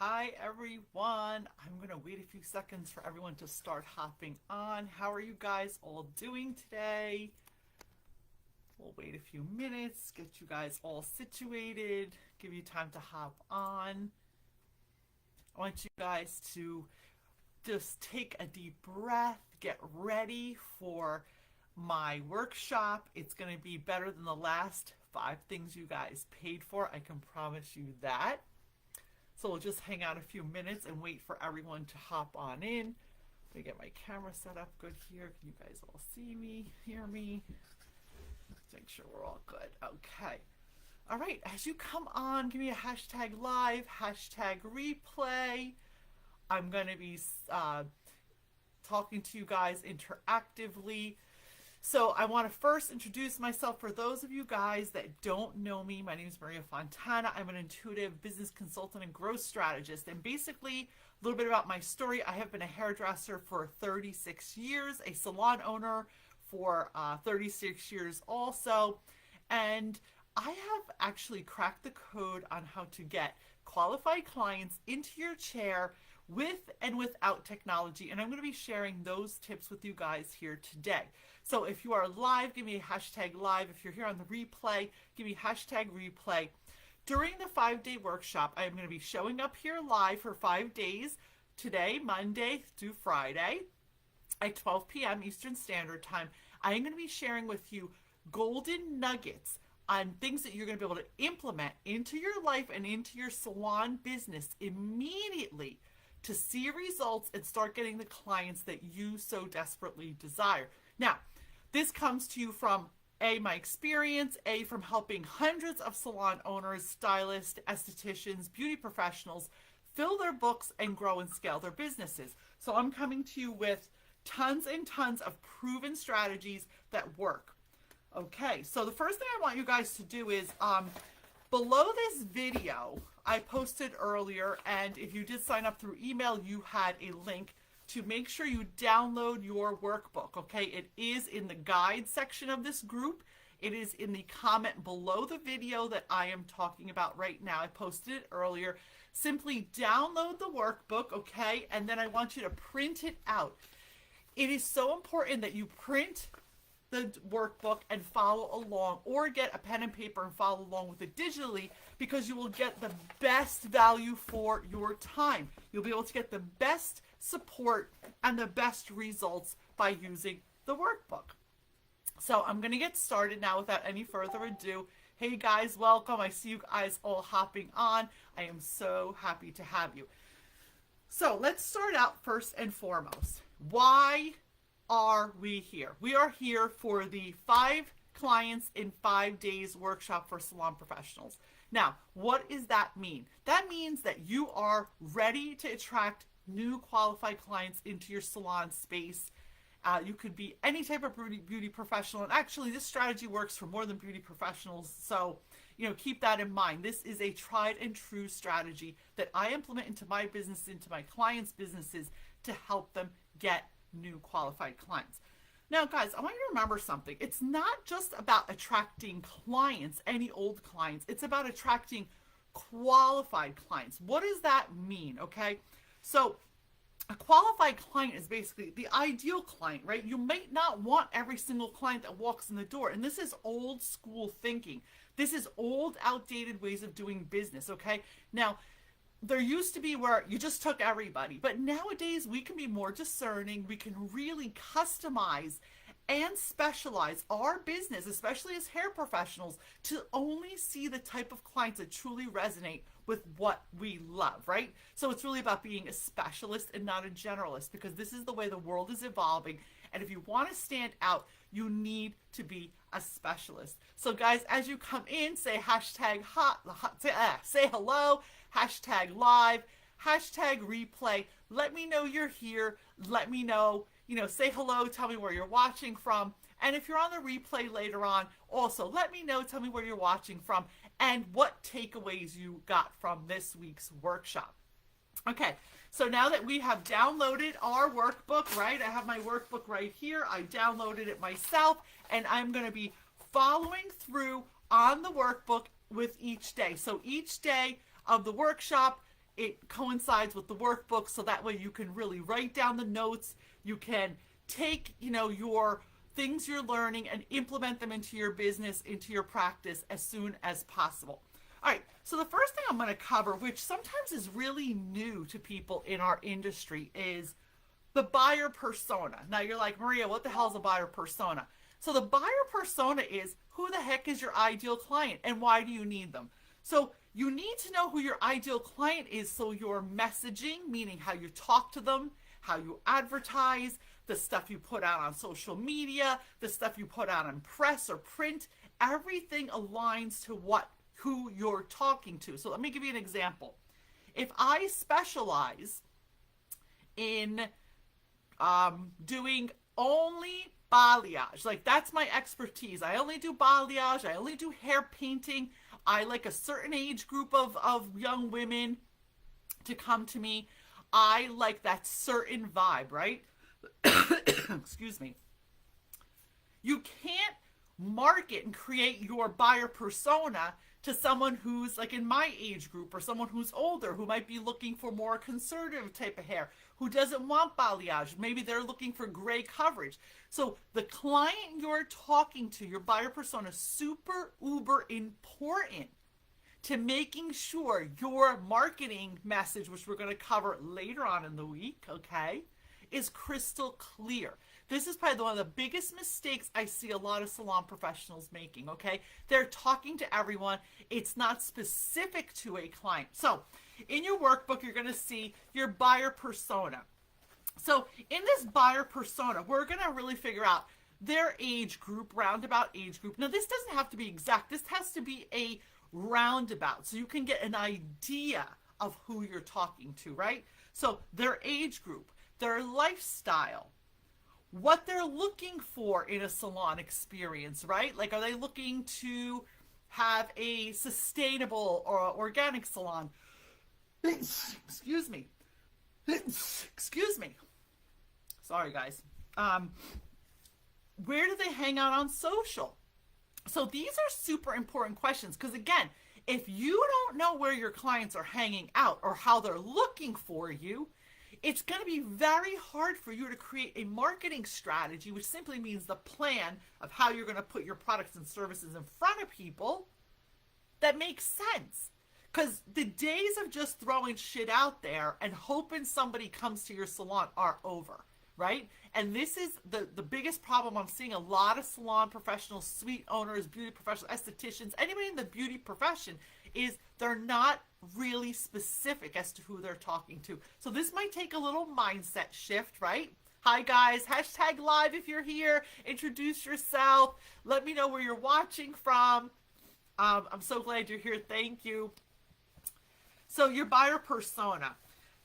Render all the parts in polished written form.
Hi everyone. I'm going to wait a few seconds for everyone to start hopping on. How are you guys all doing today? We'll wait a few minutes, get you guys all situated, give you time to hop on. I want you guys to just take a deep breath, get ready for my workshop. It's going to be better than the last 5 things you guys paid for. I can promise you that. So we'll just hang out a few minutes and wait for everyone to hop on in. Let me get my camera set up good here. Can you guys all see me, hear me? Let's make sure we're all good. Okay. All right, as you come on, give me a hashtag live, hashtag replay. I'm going to be talking to you guys interactively. So I want to first introduce myself for those of you guys that don't know me. My name is Maria Fontana. I'm an intuitive business consultant and growth strategist. And basically, a little bit about my story. I have been a hairdresser for 36 years, a salon owner for 36 years also. And I have actually cracked the code on how to get qualified clients into your chair with and without technology. And I'm going to be sharing those tips with you guys here today. So if you are live, give me a hashtag live. If you're here on the replay, give me hashtag replay. During the 5-day workshop, I am going to be showing up here live for 5 days, today, Monday through Friday, at 12 p.m. Eastern Standard Time. I am going to be sharing with you golden nuggets on things that you're going to be able to implement into your life and into your salon business immediately to see results and start getting the clients that you so desperately desire. Now, this comes to you from A, my experience, A, from helping hundreds of salon owners, stylists, estheticians, beauty professionals fill their books and grow and scale their businesses. So I'm coming to you with tons and tons of proven strategies that work. Okay, so the first thing I want you guys to do is below this video, I posted earlier, and if you did sign up through email, you had a link to make sure you download your workbook, okay? It is in the guide section of this group. It is in the comment below the video that I am talking about right now. I posted it earlier. Simply download the workbook, okay? And then I want you to print it out. It is so important that you print the workbook and follow along, or get a pen and paper and follow along with it digitally, because you will get the best value for your time. You'll be able to get the best support and the best results by using the workbook. So I'm going to get started now without any further ado. Hey guys, welcome. I see you guys all hopping on. I am so happy to have you. So let's start out first and foremost. Why are we here? We are here for the 5 clients in 5 days workshop for salon professionals. Now, what does that mean? That means that you are ready to attract new qualified clients into your salon space. You could be any type of beauty professional, and actually this strategy works for more than beauty professionals, so keep that in mind. This is a tried and true strategy that I implement into my business, into my clients' businesses, to help them get new qualified clients. Now guys, I want you to remember something. It's not just about attracting clients, any old clients. It's about attracting qualified clients. What does that mean? Okay, so a qualified client is basically the ideal client, right? You might not want every single client that walks in the door, and this is old school thinking. This is old, outdated ways of doing business. Okay, now there used to be where you just took everybody, but nowadays we can be more discerning. We can really customize and specialize our business, especially as hair professionals, to only see the type of clients that truly resonate with what we love, right? So it's really about being a specialist and not a generalist, because this is the way the world is evolving. And if you want to stand out, you need to be a specialist. So guys, as you come in, say hashtag say hello, hashtag live, hashtag replay. Let me know you're here. Let me know, say hello, tell me where you're watching from. And if you're on the replay later on, also let me know, tell me where you're watching from and what takeaways you got from this week's workshop. Okay, so now that we have downloaded our workbook, right? I have my workbook right here. I downloaded it myself, and I'm going to be following through on the workbook with each day. So each day of the workshop, it coincides with the workbook, so that way you can really write down the notes. You can take, your things you're learning and implement them into your business, into your practice as soon as possible. All right, so the first thing I'm going to cover, which sometimes is really new to people in our industry, is the buyer persona. Now you're like, Maria, what the hell is a buyer persona? So the buyer persona is, who the heck is your ideal client and why do you need them? So you need to know who your ideal client is, so your messaging, meaning how you talk to them, how you advertise, the stuff you put out on social media, the stuff you put out on press or print, everything aligns to who you're talking to. So let me give you an example. If I specialize in doing only balayage, like that's my expertise. I only do balayage, I only do hair painting. I like a certain age group of young women to come to me. I like that certain vibe, right? Excuse me. You can't market and create your buyer persona to someone who's like in my age group, or someone who's older, who might be looking for more conservative type of hair, who doesn't want balayage. Maybe they're looking for gray coverage. So the client you're talking to, your buyer persona, is super uber important to making sure your marketing message, which we're going to cover later on in the week, okay, is crystal clear. This is probably one of the biggest mistakes I see a lot of salon professionals making, okay? They're talking to everyone. It's not specific to a client. So in your workbook, you're going to see your buyer persona. So in this buyer persona, we're going to really figure out their age group, roundabout age group. Now, this doesn't have to be exact. This has to be a roundabout, so you can get an idea of who you're talking to, right? So their age group, their lifestyle, what they're looking for in a salon experience, right? Like, are they looking to have a sustainable or organic salon? Excuse me. Excuse me. Sorry, guys. Where do they hang out on social? So these are super important questions, because again, if you don't know where your clients are hanging out or how they're looking for you, it's going to be very hard for you to create a marketing strategy, which simply means the plan of how you're going to put your products and services in front of people that makes sense. Because the days of just throwing shit out there and hoping somebody comes to your salon are over, right? And this is the biggest problem I'm seeing. A lot of salon professionals, suite owners, beauty professionals, estheticians, anybody in the beauty profession, is they're not really specific as to who they're talking to. So this might take a little mindset shift, right? Hi guys, hashtag live if you're here. Introduce yourself. Let me know where you're watching from. I'm so glad you're here. Thank you. So your buyer persona.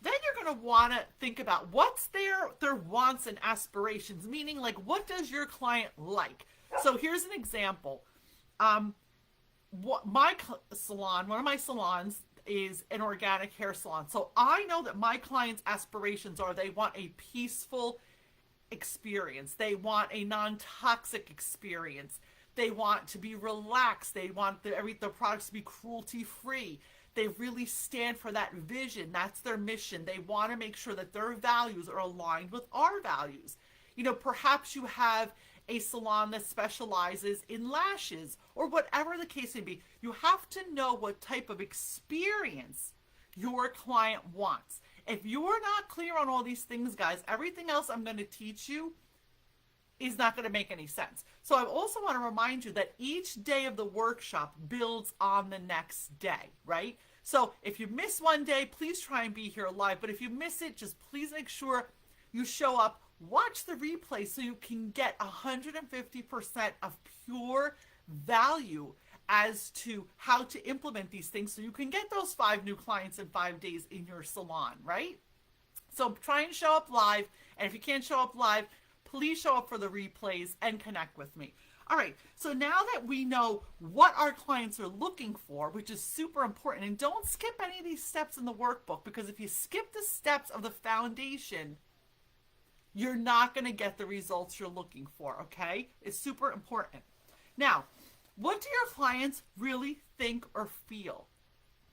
Then you're going to want to think about what's their wants and aspirations, meaning like, what does your client like? So here's an example. One of my salons is an organic hair salon. So I know that my clients' aspirations are they want a peaceful experience. They want a non-toxic experience. They want to be relaxed. They want the products to be cruelty-free. They really stand for that vision. That's their mission. They want to make sure that their values are aligned with our values. Perhaps you have a salon that specializes in lashes or whatever the case may be. You have to know what type of experience your client wants. If you're not clear on all these things, guys, everything else I'm going to teach you is not going to make any sense. So I also want to remind you that each day of the workshop builds on the next day, right? So if you miss one day, please try and be here live. But if you miss it, just please make sure you show up, watch the replay so you can get 150% of pure value as to how to implement these things so you can get those 5 new clients in 5 days in your salon, right? So try and show up live. And if you can't show up live, please show up for the replays and connect with me. All right, so now that we know what our clients are looking for, which is super important, and don't skip any of these steps in the workbook, because if you skip the steps of the foundation, you're not going to get the results you're looking for, okay? It's super important. Now, what do your clients really think or feel?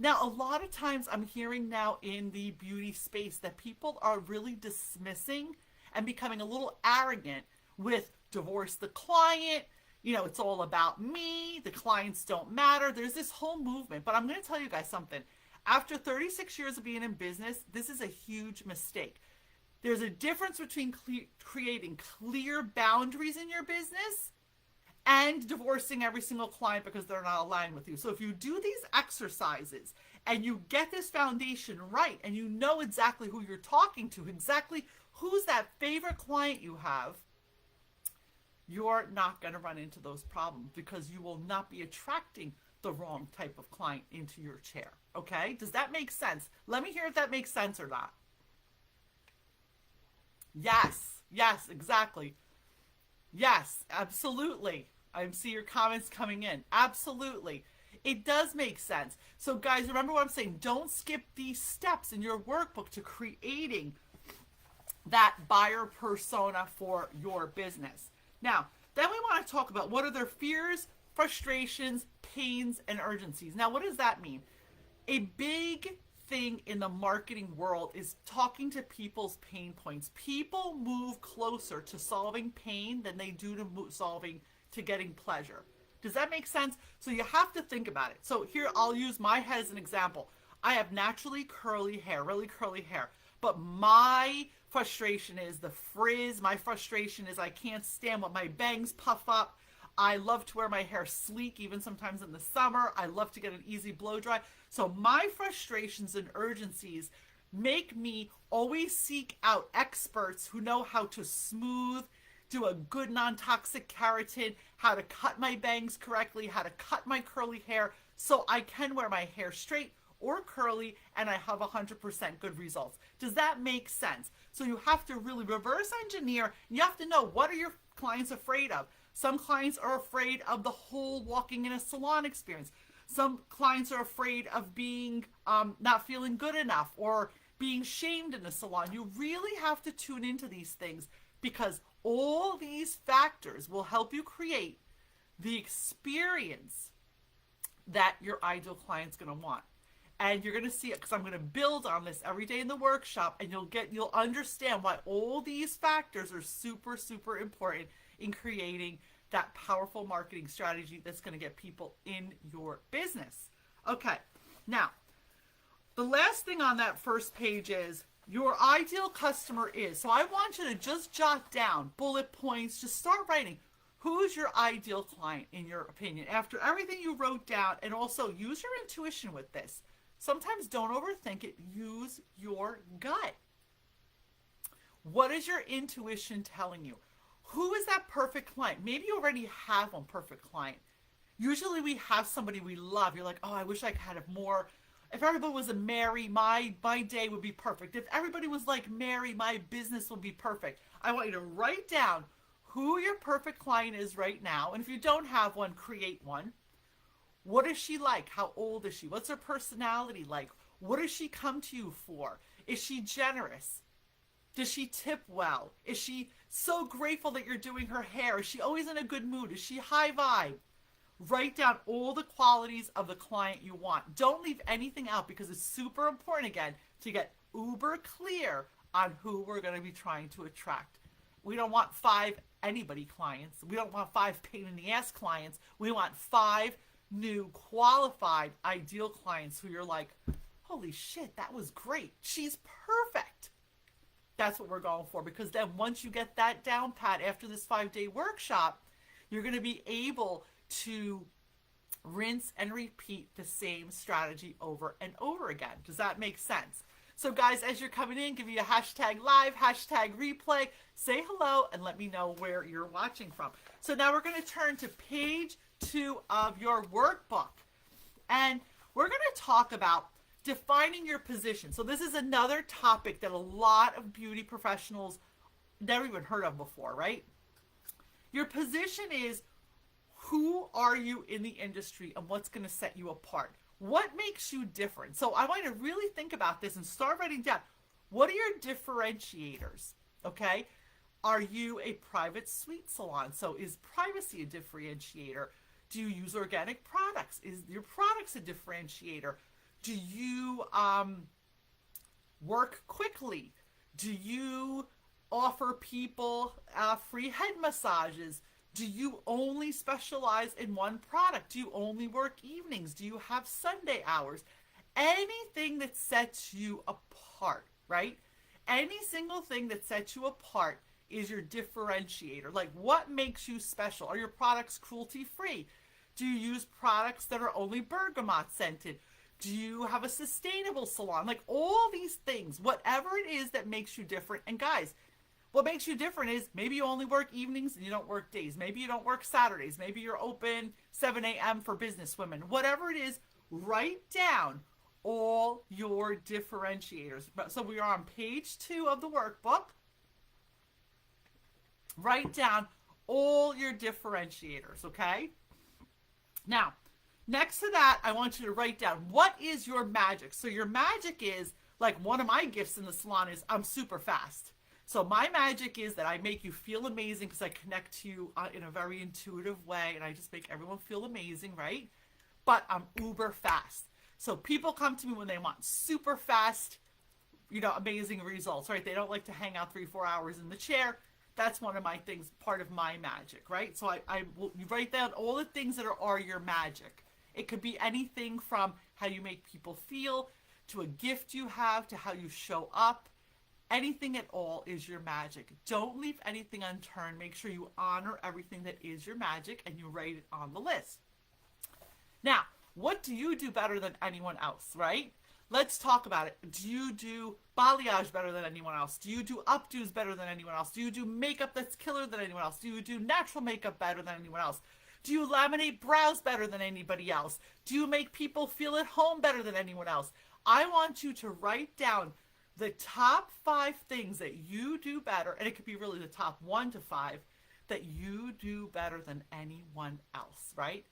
Now, a lot of times I'm hearing now in the beauty space that people are really dismissing and becoming a little arrogant with divorce the client. You know, it's all about me. The clients don't matter. There's this whole movement. But I'm going to tell you guys something. After 36 years of being in business, this is a huge mistake. There's a difference between creating clear boundaries in your business and divorcing every single client because they're not aligned with you. So if you do these exercises and you get this foundation right and you know exactly who you're talking to, exactly who's that favorite client you have, you're not going to run into those problems because you will not be attracting the wrong type of client into your chair. Okay? Does that make sense? Let me hear if that makes sense or not. Yes, exactly. Yes, absolutely. I see your comments coming in. Absolutely. It does make sense. So guys, remember what I'm saying. Don't skip these steps in your workbook to creating that buyer persona for your business. Now, then we want to talk about what are their fears, frustrations, pains, and urgencies. Now, what does that mean? A big thing in the marketing world is talking to people's pain points. People move closer to solving pain than they do to getting pleasure. Does that make sense? So you have to think about it. So here, I'll use my head as an example. I have naturally curly hair, really curly hair, but my frustration is the frizz. My frustration is I can't stand when my bangs puff up. I love to wear my hair sleek, even sometimes in the summer. I love to get an easy blow dry. So my frustrations and urgencies make me always seek out experts who know how to smooth, do a good non-toxic keratin, how to cut my bangs correctly, how to cut my curly hair so I can wear my hair straight or curly and I have 100% good results. Does that make sense? So you have to really reverse engineer and you have to know what are your clients afraid of. Some clients are afraid of the whole walking in a salon experience. Some clients are afraid of being not feeling good enough or being shamed in a salon. You really have to tune into these things because all these factors will help you create the experience that your ideal client's going to want. And you're going to see it because I'm going to build on this every day in the workshop, and you'll understand why all these factors are super, super important in creating that powerful marketing strategy that's going to get people in your business. Okay, now, the last thing on that first page is your ideal customer is. So I want you to just jot down bullet points, just start writing. Who's your ideal client in your opinion? After everything you wrote down, and also use your intuition with this. Sometimes don't overthink it. Use your gut. What is your intuition telling you? Who is that perfect client? Maybe you already have one perfect client. Usually we have somebody we love. You're like, oh, I wish I could have more. If everybody was a Mary, my day would be perfect. If everybody was like Mary, my business would be perfect. I want you to write down who your perfect client is right now. And if you don't have one, create one. What is she like? How old is she? What's her personality like? What does she come to you for? Is she generous? Does she tip well? Is she so grateful that you're doing her hair? Is she always in a good mood? Is she high vibe? Write down all the qualities of the client you want. Don't leave anything out because it's super important, again, to get uber clear on who we're going to be trying to attract. We don't want 5 anybody clients. We don't want 5 pain in the ass clients. We want 5 new qualified ideal clients who you're like, holy shit, that was great. She's perfect. That's what we're going for, because then once you get that down pat after this 5-day workshop, you're going to be able to rinse and repeat the same strategy over and over again. Does that make sense? So guys, as you're coming in, give you a hashtag live, hashtag replay, say hello, and let me know where you're watching from. So now we're going to turn to page 2 of your workbook. And we're going to talk about defining your position. So this is another topic that a lot of beauty professionals never even heard of before, right? Your position is, who are you in the industry and what's going to set you apart? What makes you different? So I want you to really think about this and start writing down, what are your differentiators? Okay? Are you a private suite salon? So is privacy a differentiator? Do you use organic products? Is your products a differentiator? Do you work quickly? Do you offer people free head massages? Do you only specialize in one product? Do you only work evenings? Do you have Sunday hours? Anything that sets you apart, right? Any single thing that sets you apart is your differentiator. Like, what makes you special? Are your products cruelty free? Do you use products that are only bergamot scented? Do you have a sustainable salon? Like, all these things, whatever it is that makes you different. And guys, what makes you different is maybe you only work evenings and you don't work days. Maybe you don't work Saturdays. Maybe you're open 7 a.m. for business women. Whatever it is, write down all your differentiators. So we are on page 2 of the workbook. Write down all your differentiators, okay? Now, next to that, I want you to write down, what is your magic? So your magic is, like, one of my gifts in the salon is I'm super fast. So my magic is that I make you feel amazing because I connect to you in a very intuitive way, and I just make everyone feel amazing, right? But I'm uber fast. So people come to me when they want super fast, amazing results, right? They don't like to hang out 3-4 hours in the chair. That's one of my things, part of my magic, right? So you write down all the things that are your magic. It could be anything from how you make people feel, to a gift you have, to how you show up. Anything at all is your magic. Don't leave anything unturned. Make sure you honor everything that is your magic and you write it on the list. Now, what do you do better than anyone else, right? Let's talk about it. Do you do balayage better than anyone else? Do you do updos better than anyone else? Do you do makeup that's killer than anyone else? Do you do natural makeup better than anyone else? Do you laminate brows better than anybody else? Do you make people feel at home better than anyone else? I want you to write down the top 5 things that you do better, and it could be really the top 1 to 5 that you do better than anyone else, right?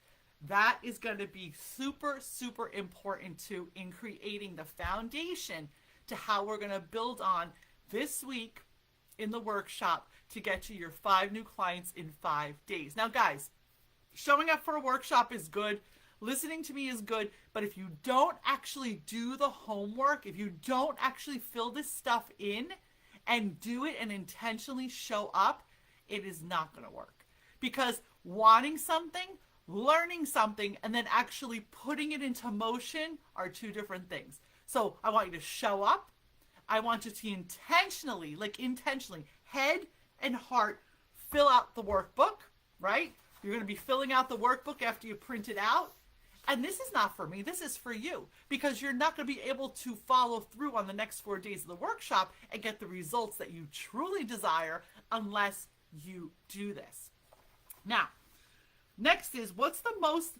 That is going to be super, super important too in creating the foundation to how we're going to build on this week in the workshop to get you your 5 new clients in 5 days. Now, guys, showing up for a workshop is good. Listening to me is good. But if you don't actually do the homework, if you don't actually fill this stuff in and do it and intentionally show up, it is not going to work. Because wanting something, learning something, and then actually putting it into motion are 2 different things. So I want you to show up. I want you to intentionally, head and heart, fill out the workbook, right? You're going to be filling out the workbook after you print it out. And this is not for me. This is for you, because you're not going to be able to follow through on the next 4 days of the workshop and get the results that you truly desire unless you do this. Now, next is, what's the most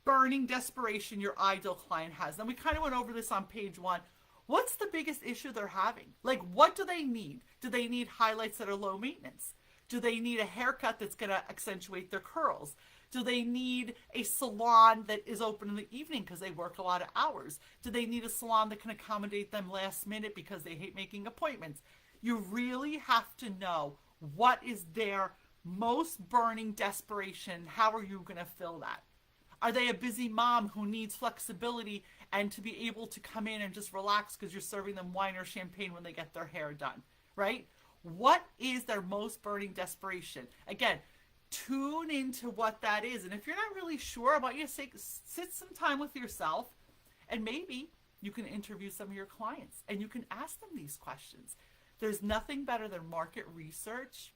burning desperation your ideal client has? Now, we kind of went over this on page 1. What's the biggest issue they're having? Like, what do they need? Do they need highlights that are low maintenance? Do they need a haircut that's going to accentuate their curls? Do they need a salon that is open in the evening because they work a lot of hours? Do they need a salon that can accommodate them last minute because they hate making appointments? You really have to know what is their most burning desperation. How are you going to fill that? Are they a busy mom who needs flexibility and to be able to come in and just relax because you're serving them wine or champagne when they get their hair done, right? What is their most burning desperation? Again, tune into what that is. And if you're not really sure, I want you to sit some time with yourself, and maybe you can interview some of your clients and you can ask them these questions. There's nothing better than market research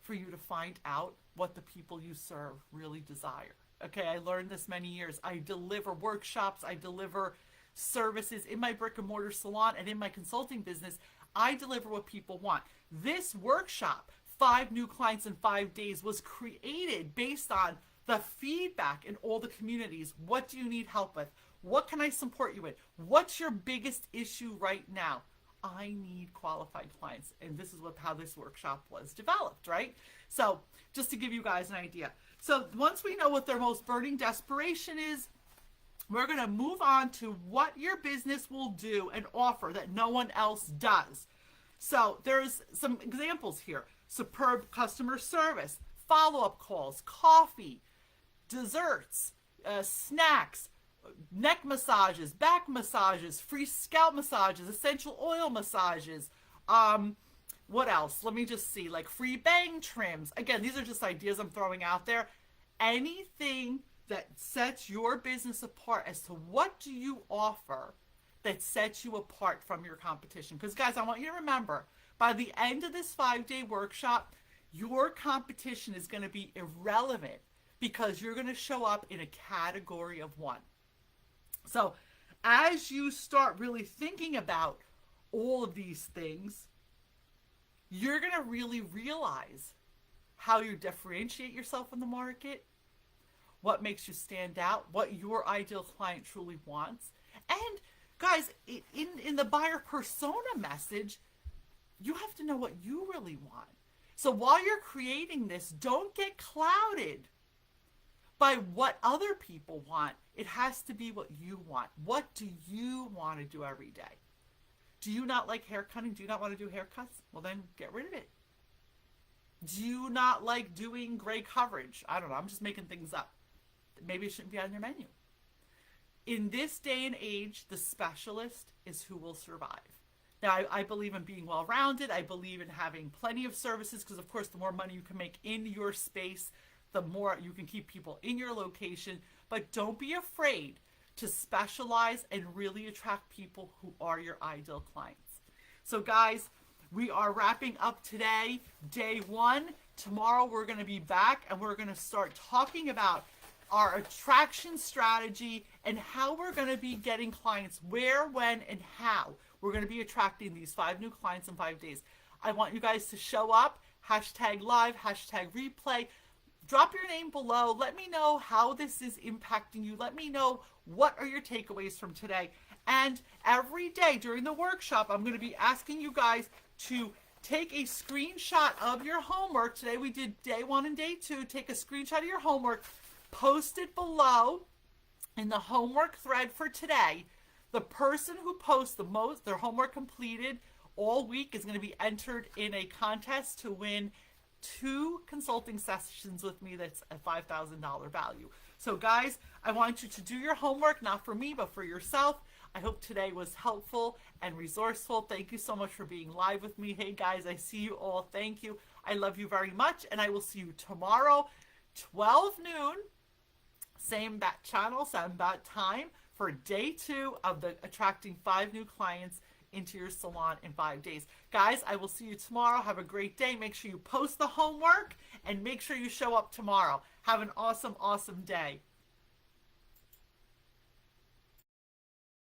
for you to find out what the people you serve really desire. Okay, I learned this many years. I deliver workshops, I deliver services in my brick and mortar salon and in my consulting business. I deliver what people want. This workshop, 5 new clients in 5 days, was created based on the feedback in all the communities. What do you need help with? What can I support you with? What's your biggest issue right now? I need qualified clients. And this is how this workshop was developed, right? So just to give you guys an idea. So once we know what their most burning desperation is, we're going to move on to what your business will do and offer that no one else does. So there's some examples here. Superb customer service, follow-up calls, coffee, desserts, snacks, neck massages, back massages, free scalp massages, essential oil massages. What else? Let me just see, like free bang trims. Again, these are just ideas I'm throwing out there. Anything that sets your business apart as to what do you offer that sets you apart from your competition. Because guys, I want you to remember, by the end of this 5-day workshop, your competition is going to be irrelevant because you're going to show up in a category of one. So as you start really thinking about all of these things, you're going to really realize how you differentiate yourself in the market, what makes you stand out, what your ideal client truly wants. And guys, in the buyer persona message, you have to know what you really want. So while you're creating this, don't get clouded by what other people want. It has to be what you want. What do you want to do every day? Do you not like hair cutting? Do you not want to do haircuts? Well, then get rid of it. Do you not like doing gray coverage? I don't know. I'm just making things up. Maybe it shouldn't be on your menu. In this day and age, the specialist is who will survive. Now, I believe in being well-rounded. I believe in having plenty of services because, of course, the more money you can make in your space, the more you can keep people in your location. But don't be afraid to specialize and really attract people who are your ideal clients. So, guys, we are wrapping up today, day 1. Tomorrow, we're going to be back and we're going to start talking about our attraction strategy and how we're going to be getting clients where, when, and how we're going to be attracting these 5 new clients in 5 days. I want you guys to show up, hashtag live, hashtag replay. Drop your name below. Let me know how this is impacting you. Let me know what are your takeaways from today. And every day during the workshop, I'm going to be asking you guys to take a screenshot of your homework. Today we did day 1 and day 2. Take a screenshot of your homework, post it below in the homework thread for today. The person who posts the most, their homework completed all week, is going to be entered in a contest to win 2 consulting sessions with me that's a $5,000 value. So guys, I want you to do your homework, not for me, but for yourself. I hope today was helpful and resourceful. Thank you so much for being live with me. Hey guys, I see you all. Thank you. I love you very much, and I will see you tomorrow, 12 noon, same bat channel, same bat time, for day 2 of the attracting 5 new clients into your salon in 5 days. Guys, I will see you tomorrow. Have a great day. Make sure you post the homework and make sure you show up tomorrow. Have an awesome, awesome day.